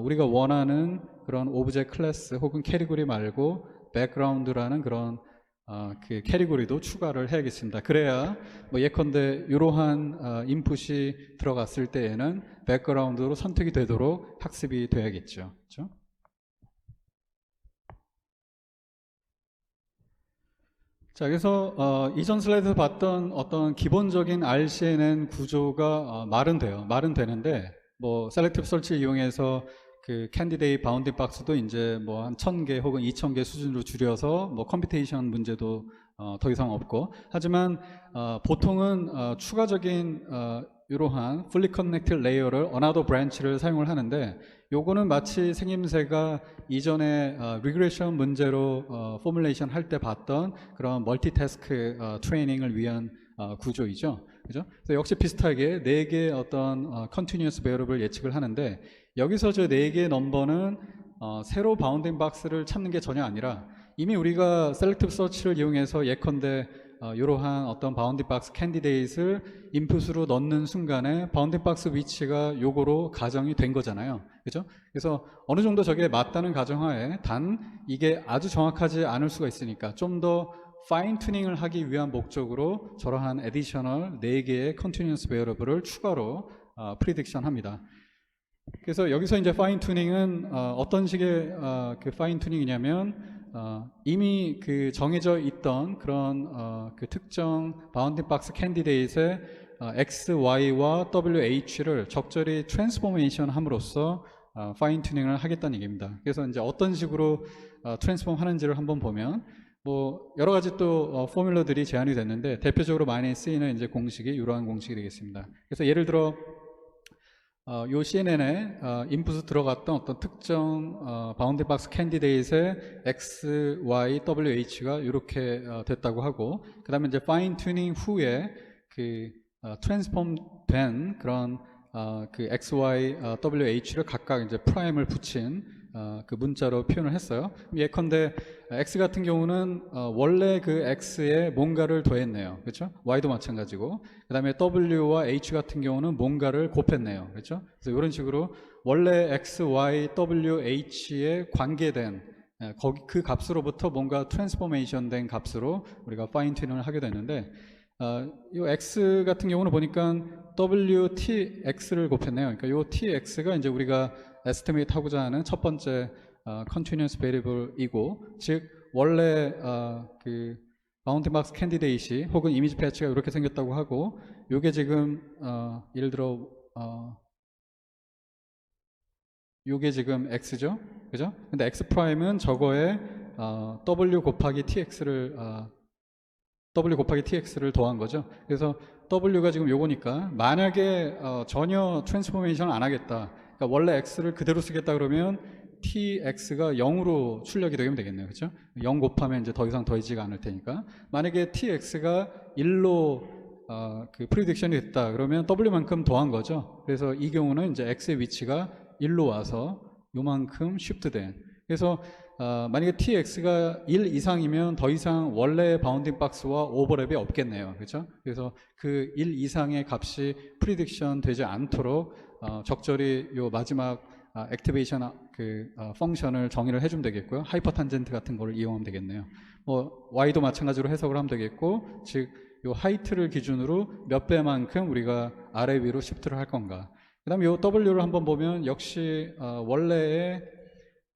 우리가 원하는 그런 오브젝트 클래스 혹은 캐리고리 말고 백그라운드라는 그런 그 캐리고리도 추가를 해야겠습니다. 그래야 뭐 예컨대 이러한 인풋이 들어갔을 때에는 백그라운드로 선택이 되도록 학습이 돼야겠죠. 그렇죠? 자, 그래서 이전 슬라이드에서 봤던 어떤 기본적인 RCNN 구조가 말은 돼요. 말은 되는데 뭐 셀렉티브 설치를 이용해서 그 캔디데이트 바운딩 박스도 이제 뭐 한 1000개 혹은 2000개 수준으로 줄여서 뭐 컴퓨테이션 문제도 더 이상 없고 하지만 보통은 추가적인 이러한 fully connected layer를 another branch를 사용을 하는데 요거는 마치 생김새가 이전에 리그레션 문제로 포뮬레이션 할 때 봤던 그런 멀티태스크 트레이닝을 위한 구조이죠. 그죠? 그래서 역시 비슷하게 4개의 어떤 continuous variable 예측을 하는데 여기서 저 4개의 넘버는 새로 바운딩 박스를 찾는 게 전혀 아니라 이미 우리가 셀렉티브 서치를 이용해서 예컨대 이러한 어떤 바운딩 박스 캔디데이트를 인풋으로 넣는 순간에 바운딩 박스 위치가 요거로 가정이 된 거잖아요. 그죠? 그래서 어느 정도 저게 맞다는 가정하에 단 이게 아주 정확하지 않을 수가 있으니까 좀 더 파인 튜닝을 하기 위한 목적으로 저러한 애디셔널 4개의 컨티뉴어스 베어러블을 추가로 프리딕션 합니다. 그래서 여기서 이제 파인 튜닝은 어떤 식의 그 파인 튜닝이냐면 이미 그 정해져 있던 그런 그 특정 바운딩 박스 캔디데이트의 X, Y와 WH를 적절히 트랜스포메이션 함으로써 파인 튜닝을 하겠다는 얘기입니다. 그래서 이제 어떤 식으로 트랜스폼 하는지를 한번 보면 뭐 여러 가지 또 포뮬러들이 제안이 됐는데 대표적으로 많이 쓰이는 이제 공식이 이러한 공식이 되겠습니다. 그래서 예를 들어 요 CNN에 인풋 들어갔던 어떤 특정 바운드 박스 캔디데이트의 X, Y, WH가 이렇게 됐다고 하고, 그 다음에 이제 파인 튜닝 후에 그 트랜스폼 된 그런 그 X, Y, WH를 각각 이제 프라임을 붙인 그 문자로 표현을 했어요. 예컨대 X 같은 경우는 원래 그 X에 뭔가를 더했네요. 그렇죠? Y도 마찬가지고, 그 다음에 W와 H 같은 경우는 뭔가를 곱했네요. 그렇죠? 그래서 이런 식으로 원래 X, Y, W, H에 관계된 그 값으로부터 뭔가 트랜스포메이션 된 값으로 우리가 파인 튜닝을 하게 되는데, 이 X 같은 경우는 보니까 WTX를 곱했네요. 그러니까 이 TX가 이제 우리가 에스티메이트 하고자 하는 첫 번째 continuous variable이고, 즉 원래 그 바운딩 박스 캔디데이시 혹은 이미지 패치가 이렇게 생겼다고 하고, 요게 지금 예를 들어 요게 지금 X죠, 그죠? 근데 X 프라임은 저거에 W 곱하기 TX를 더한 거죠. 그래서 W가 지금 요거니까 만약에 전혀 트랜스포메이션을 안 하겠다, 그러니까 원래 X를 그대로 쓰겠다 그러면 TX가 0으로 출력이 되겠네요. 그렇죠? 0 곱하면 이제 더 이상 더해지가 않을 테니까, 만약에 TX가 1로 그 프리딕션이 됐다 그러면 W만큼 더한 거죠. 그래서 이 경우는 이제 X의 위치가 1로 와서 요만큼 쉬프트된, 그래서 만약에 TX가 1 이상이면 더 이상 원래 바운딩 박스와 오버랩이 없겠네요. 그렇죠? 그래서 그 1 이상의 값이 프리딕션 되지 않도록 적절히 요 마지막 액티베이션 펑션을 정의를 해주면 되겠고요. 하이퍼 탄젠트 같은 거를 이용하면 되겠네요. 뭐 Y도 마찬가지로 해석을 하면 되겠고, 즉 요 하이트를 기준으로 몇 배만큼 우리가 아래 위로 시프트를 할 건가. 그다음에 요 W를 한번 보면 역시 원래의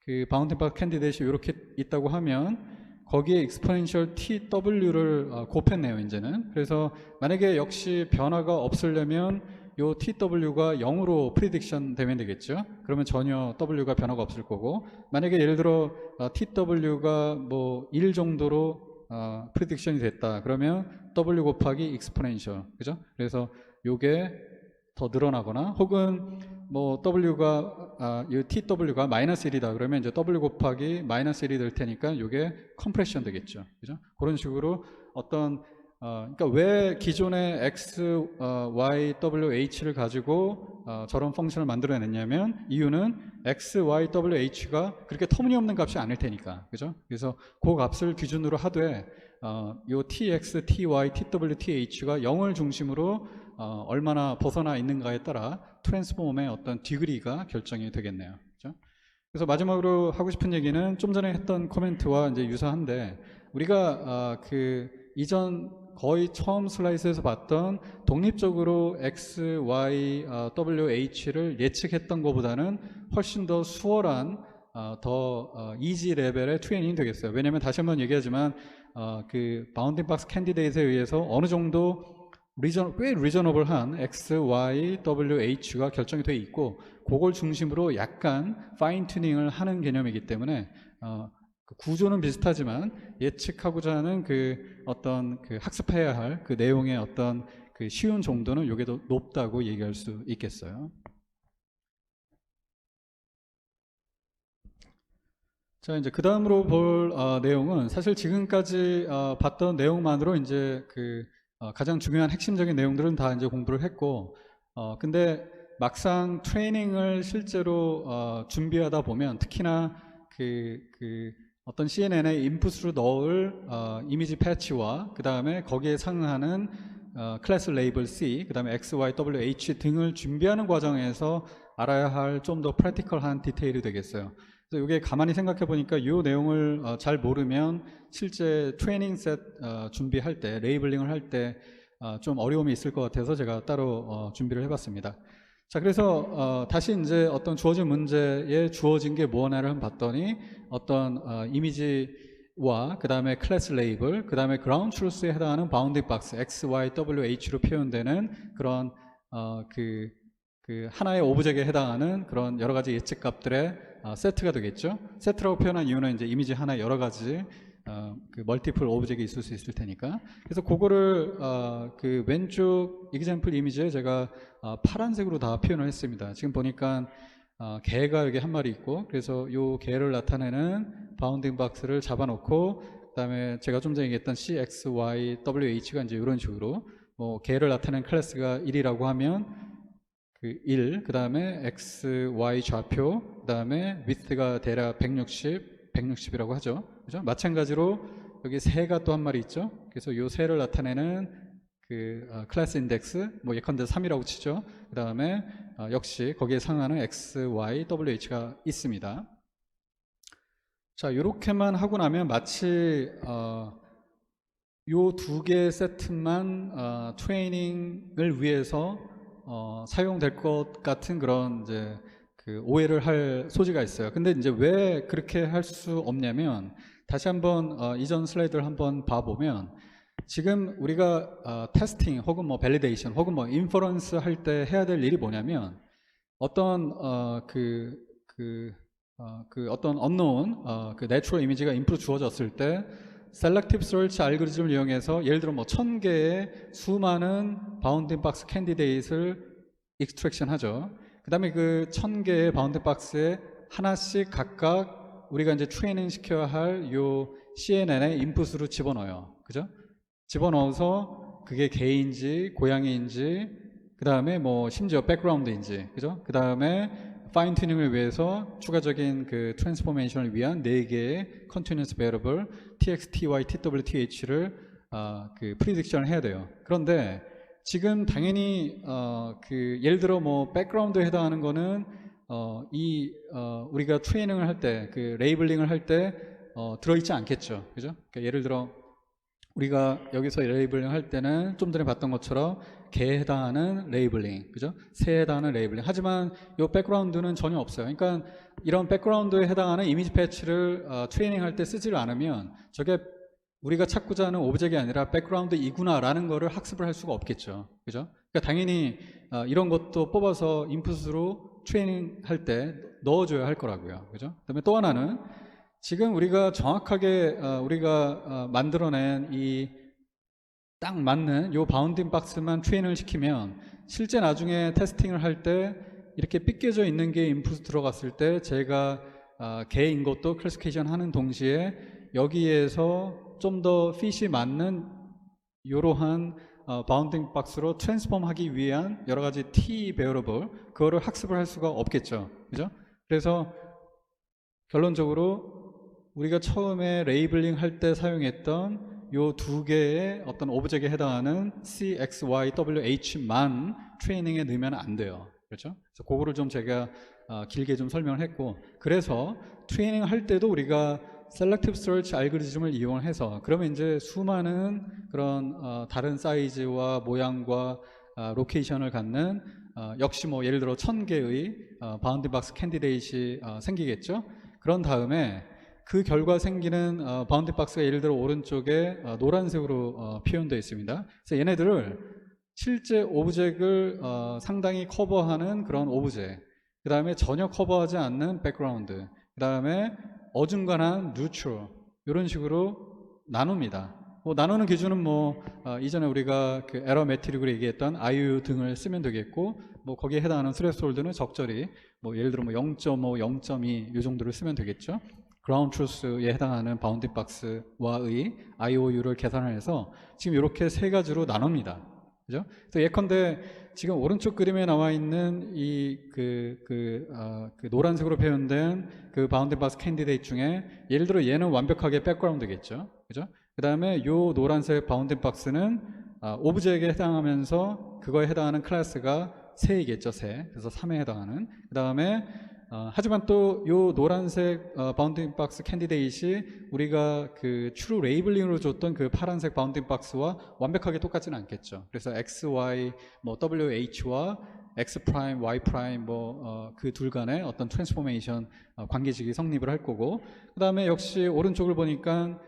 그 바운딩 박스 캔디데이트이 이렇게 있다고 하면 거기에 exponential TW를 곱했네요, 이제는. 그래서 만약에 역시 변화가 없으려면 요 TW가 0으로 프리딕션 되면 되겠죠. 그러면 전혀 W가 변화가 없을 거고, 만약에 예를 들어 TW가 뭐 1 정도로 프리딕션이 됐다 그러면 W 곱하기 exponential, 그죠? 그래서 요게 더 늘어나거나, 혹은 뭐 W가 이 TW가 마이너스 1이다 그러면 이제 W 곱하기 마이너스 1이 될 테니까 이게 컴프레션 되겠죠. 그죠? 그런 식으로 어떤 그러니까 왜 기존의 X, Y, W, H를 가지고 저런 펑션을 만들어냈냐면, 이유는 X, Y, W, H가 그렇게 터무니없는 값이 아닐 테니까. 그죠? 그래서 그 값을 기준으로 하되 요 TX, TY, TW, TH가 0을 중심으로 얼마나 벗어나 있는가에 따라 트랜스폼의 어떤 디그리가 결정이 되겠네요. 그렇죠? 그래서 마지막으로 하고 싶은 얘기는 좀 전에 했던 코멘트와 이제 유사한데, 우리가 그 이전 거의 처음 슬라이드에서 봤던 독립적으로 X, Y, W, H를 예측했던 것보다는 훨씬 더 수월한 더 이지 레벨의 트레이닝이 되겠어요. 왜냐하면 다시 한번 얘기하지만 그 바운딩 박스 캔디데이트에 의해서 어느 정도 꽤 리저너블한 X, Y, W, H가 결정이 돼 있고, 그걸 중심으로 약간 파인 튜닝을 하는 개념이기 때문에 그 구조는 비슷하지만 예측하고자 하는 그 어떤 그 학습해야 할 그 내용의 어떤 그 쉬운 정도는 요게 더 높다고 얘기할 수 있겠어요. 자, 이제 그 다음으로 볼 내용은 사실 지금까지 봤던 내용만으로 이제 그 가장 중요한 핵심적인 내용들은 다 이제 공부를 했고, 근데 막상 트레이닝을 실제로 준비하다 보면, 특히나 그 어떤 CNN에 인풋으로 넣을 이미지 패치와 그 다음에 거기에 상응하는 클래스 레이블 C, 그 다음에 X, Y, W, H 등을 준비하는 과정에서 알아야 할 좀 더 프랙티컬한 디테일이 되겠어요. 그래서 이게 가만히 생각해 보니까 이 내용을 잘 모르면 실제 트레이닝 셋 준비할 때, 레이블링을 할 때 좀 어려움이 있을 것 같아서 제가 따로 준비를 해봤습니다. 자, 그래서 다시 이제 어떤 주어진 문제에 주어진 게 뭐냐를 한번 봤더니, 어떤 이미지와 그 다음에 클래스 레이블, 그 다음에 그라운드 트루스에 해당하는 바운딩 박스 X, Y, W, H로 표현되는 그런 그 그 하나의 오브젝트에 해당하는 그런 여러 가지 예측 값들의 세트가 되겠죠. 세트라고 표현한 이유는 이제 이미지 하나에 여러 가지 그 멀티플 오브젝트가 있을 수 있을 테니까. 그래서 그거를 그 왼쪽 example 이미지에 제가 파란색으로 다 표현을 했습니다. 지금 보니까 개가 여기 한 마리 있고, 그래서 요 개를 나타내는 바운딩 박스를 잡아놓고, 그다음에 제가 좀 전에 얘기했던 C, X, Y, W, H가 이제 이런 식으로 뭐 개를 나타내는 클래스가 1이라고 하면 그 1, 그 다음에 X, Y 좌표, 그 다음에 width가 대략 160, 160이라고 하죠. 그죠? 마찬가지로 여기 새가 또 한 마리 있죠. 그래서 요 새를 나타내는 그 클래스 인덱스, 뭐 예컨대 3이라고 치죠. 그 다음에 역시 거기에 상하는 X, Y, W, H가 있습니다. 자, 이렇게만 하고 나면 마치 요 두 개의 세트만 트레이닝을 위해서 사용될 것 같은 그런 이제 그 오해를 할 소지가 있어요. 근데 이제 왜 그렇게 할 수 없냐면, 다시 한번 이전 슬라이드를 한번 봐보면, 지금 우리가 테스팅 혹은 뭐 밸리데이션 혹은 뭐 인퍼런스 할 때 해야 될 일이 뭐냐면, 어떤 어떤 unknown 그 내추럴 이미지가 인풋 주어졌을 때 셀렉티브 서치 알고리즘을 이용해서 예를 들어 뭐 1000개의 수많은 바운딩 박스 캔디데이트를 익스트랙션 하죠. 그 다음에 그 1000개의 바운딩 박스에 하나씩 각각 우리가 이제 트레이닝 시켜야 할 요 CNN의 인풋으로 집어넣어요. 그죠? 집어넣어서 그게 개인지 고양이인지, 그 다음에 뭐 심지어 백그라운드인지, 그죠? 그 다음에 파인 튜닝을 위해서 추가적인 그 트랜스포메이션을 위한 4개의 컨티뉴어스 베리어블 tx, ty, tw, th를 그 프리딕션을 해야 돼요. 그런데 지금 당연히 그 예를 들어 뭐 백그라운드에 해당하는 거는 우리가 트레이닝을 할 때, 그 레이블링을 할 때 들어있지 않겠죠. 그죠? 그러니까 예를 들어 우리가 여기서 레이블링 할 때는 좀 전에 봤던 것처럼 개에 해당하는 레이블링, 그죠? 새에 해당하는 레이블링. 하지만 이 백그라운드는 전혀 없어요. 그러니까 이런 백그라운드에 해당하는 이미지 패치를 트레이닝 할 때 쓰지를 않으면 저게 우리가 찾고자 하는 오브젝트가 아니라 백그라운드이구나 라는 거를 학습을 할 수가 없겠죠. 그죠? 그러니까 당연히 이런 것도 뽑아서 인풋으로 트레이닝 할 때 넣어줘야 할 거라고요. 그죠? 그다음에 또 하나는 지금 우리가 정확하게 우리가 만들어낸 이 딱 맞는 요 바운딩 박스만 트레인을 시키면 실제 나중에 테스팅을 할 때 이렇게 삐껴져 있는 게 인풋 들어갔을 때 제가 개인 것도 클래시피케이션 하는 동시에 여기에서 좀 더 핏이 맞는 이러한 바운딩 박스로 트랜스폼 하기 위한 여러 가지 T 베어러블, 그거를 학습을 할 수가 없겠죠. 그죠? 그래서 결론적으로 우리가 처음에 레이블링 할 때 사용했던 요 두 개의 어떤 오브젝트에 해당하는 C, X, Y, W, H만 트레이닝에 넣으면 안 돼요. 그렇죠? 그래서 그거를 좀 제가 길게 좀 설명을 했고, 그래서 트레이닝 할 때도 우리가 셀렉티브 서치 알고리즘을 이용해서 그러면 이제 수많은 그런 다른 사이즈와 모양과 로케이션을 갖는 역시 뭐 예를 들어 1000개의 바운딩 박스 캔디데이트이 생기겠죠. 그런 다음에 그 결과 생기는 바운딩 박스가 예를 들어 오른쪽에 노란색으로 표현되어 있습니다. 그래서 얘네들을 실제 오브젝트를 상당히 커버하는 그런 오브젝트, 그 다음에 전혀 커버하지 않는 백그라운드, 그 다음에 어중간한 뉴트럴, 이런 식으로 나눕니다. 뭐 나누는 기준은 뭐 이전에 우리가 그 에러 매트릭으로 얘기했던 IOU 등을 쓰면 되겠고, 뭐 거기에 해당하는 스레스홀드는 적절히 뭐 예를 들어 뭐 0.5, 0.2 이 정도를 쓰면 되겠죠. 그라운드 트루스에 해당하는 바운딩 박스와의 IOU를 계산을 해서 지금 이렇게 세 가지로 나눕니다. 그죠? 그래서 예컨대 지금 오른쪽 그림에 나와 있는 이 그 노란색으로 표현된 그 바운딩 박스 캔디데이트 중에 예를 들어 얘는 완벽하게 백그라운드겠죠. 그죠? 그 다음에 요 노란색 바운딩 박스는 오브젝트에 해당하면서 그거에 해당하는 클래스가 새이겠죠. 새. 그래서 3에 해당하는. 그 다음에 하지만 또 요 노란색 바운딩 박스 캔디데이트이 우리가 그 추루 레이블링으로 줬던 그 파란색 바운딩 박스와 완벽하게 똑같지는 않겠죠. 그래서 X, Y, 뭐 W, H와 X 프라임, Y 프라임 뭐 그 둘 간의 어떤 트랜스포메이션 관계식이 성립을 할 거고, 그 다음에 역시 오른쪽을 보니까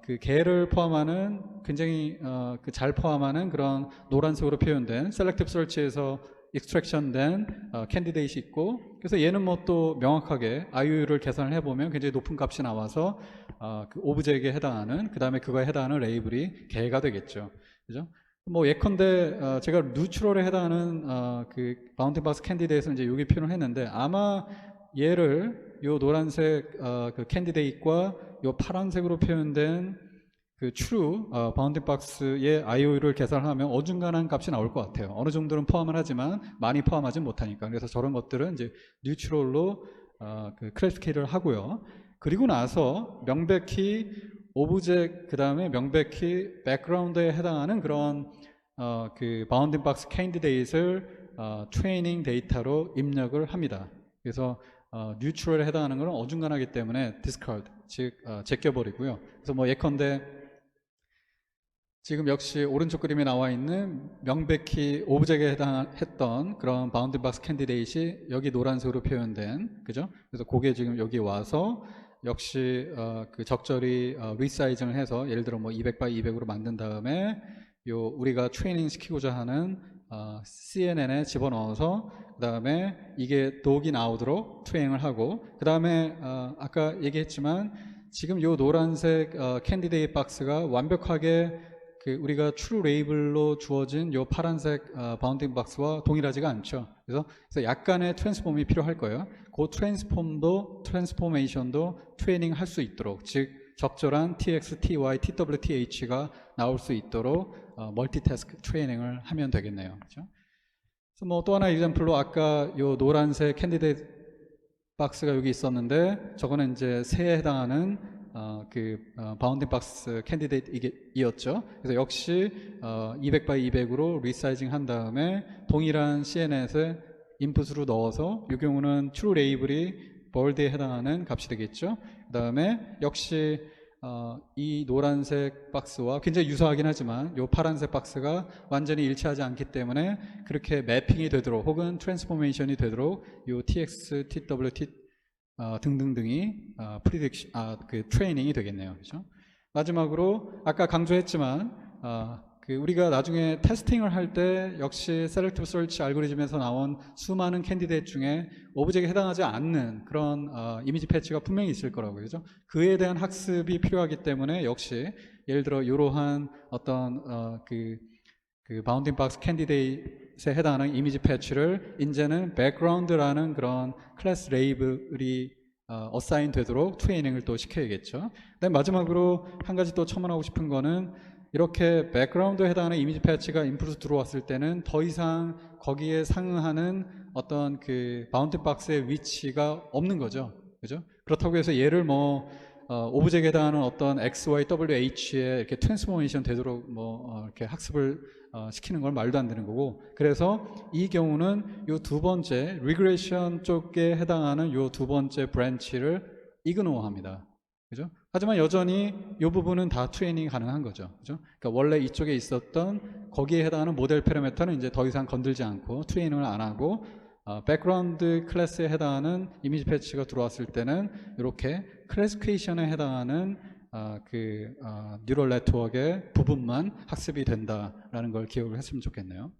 그 개를 포함하는 굉장히 그 잘 포함하는 그런 노란색으로 표현된 셀렉티브 서치에서 extraction 된 캔디데이트 있고, 그래서 얘는 뭐 또 명확하게 IOU를 계산을 해보면 굉장히 높은 값이 나와서 그 오브젝에 해당하는, 그 다음에 그거에 해당하는 레이블이 개가 되겠죠. 그죠? 뭐 예컨대 제가 뉴트럴에 해당하는 그 바운딩 박스 캔디데이트는 이제 여기 표현을 했는데, 아마 얘를 요 노란색 그 캔디데이트과 요 파란색으로 표현된 그 true 바운딩 박스의 IOU를 계산하면 어중간한 값이 나올 것 같아요. 어느 정도는 포함을 하지만 많이 포함하지 못하니까. 그래서 저런 것들은 이제 뉴트럴로 그 클래시피케이트를 하고요. 그리고 나서 명백히 오브젝트, 그 다음에 명백히 백그라운드에 해당하는 그런 그 바운딩 박스 캔디데이트를 트레이닝 데이터로 입력을 합니다. 그래서 뉴트럴에 해당하는 것은 어중간하기 때문에 discard, 즉 제껴버리고요. 그래서 뭐 예컨대 지금 역시 오른쪽 그림에 나와 있는 명백히 오브젝트에 해당했던 그런 바운딩 박스 캔디데이트이 여기 노란색으로 표현된, 그죠? 그래서 그게 지금 여기 와서 역시 그 적절히 리사이징을 해서 예를 들어 뭐 200 by 200으로 만든 다음에 요 우리가 트레이닝 시키고자 하는 CNN에 집어넣어서 그 다음에 이게 독이 나오도록 트레이닝을 하고, 그 다음에 아까 얘기했지만 지금 요 노란색 캔디데이트 박스가 완벽하게 그 우리가 true 레이블로 주어진 요 파란색 바운딩 박스와 동일하지가 않죠. 그래서 약간의 트랜스폼이 필요할 거예요. 그 트랜스포메이션도 트레이닝 할 수 있도록, 즉 적절한 TX, TY, TWTH가 나올 수 있도록 멀티태스크 트레이닝을 하면 되겠네요. 그렇죠? 그래서 뭐 또 하나 example로 아까 요 노란색 캔디데이트 박스가 여기 있었는데, 저거는 이제 새에 해당하는 그 바운딩 박스 캔디데이트이었죠. 그래서 역시 200 by 200으로 리사이징 한 다음에 동일한 CNN에 인풋으로 넣어서, 이 경우는 true 레이블이 bold에 해당하는 값이 되겠죠. 그 다음에 역시 이 노란색 박스와 굉장히 유사하긴 하지만 이 파란색 박스가 완전히 일치하지 않기 때문에 그렇게 매핑이 되도록 혹은 트랜스포메이션이 되도록 이 TX, TWT 등등등이 프리딕션, 그 트레이닝이 되겠네요. 그렇죠? 마지막으로 아까 강조했지만 그 우리가 나중에 테스팅을 할 때 역시 셀렉티브 서치 알고리즘에서 나온 수많은 캔디데이트 중에 오브젝트에 해당하지 않는 그런 이미지 패치가 분명히 있을 거라고요. 그죠? 그에 대한 학습이 필요하기 때문에 역시 예를 들어 이러한 어떤 그 바운딩 박스 캔디데이트에 해당하는 이미지 패치를 이제는 백그라운드라는 그런 클래스 레이블이 어사인 되도록 트레이닝을 또 시켜야겠죠. 그다음에 마지막으로 한 가지 또 첨언하고 싶은 거는, 이렇게 백그라운드에 해당하는 이미지 패치가 인풋으로 들어왔을 때는 더 이상 거기에 상응하는 어떤 그 바운딩 박스의 위치가 없는 거죠. 그죠? 그렇다고 해서 얘를 뭐 오브젝트에 해당하는 어떤 X, Y, W, H에 이렇게 트랜스포메이션 되도록 뭐 이렇게 학습을 시키는 건 말도 안 되는 거고, 그래서 이 경우는 요 두 번째 리그레이션 쪽에 해당하는 요 두 번째 브랜치를 이그노어합니다. 그죠? 하지만 여전히 이 부분은 다 트레이닝 가능한 거죠. 그죠? 그러니까 원래 이쪽에 있었던 거기에 해당하는 모델 패러미터는 이제 더 이상 건들지 않고 트레이닝을 안 하고, 백그라운드 클래스에 해당하는 이미지 패치가 들어왔을 때는 이렇게 클래시피케이션에 해당하는 그 뉴럴 네트워크의 부분만 학습이 된다라는 걸 기억을 했으면 좋겠네요.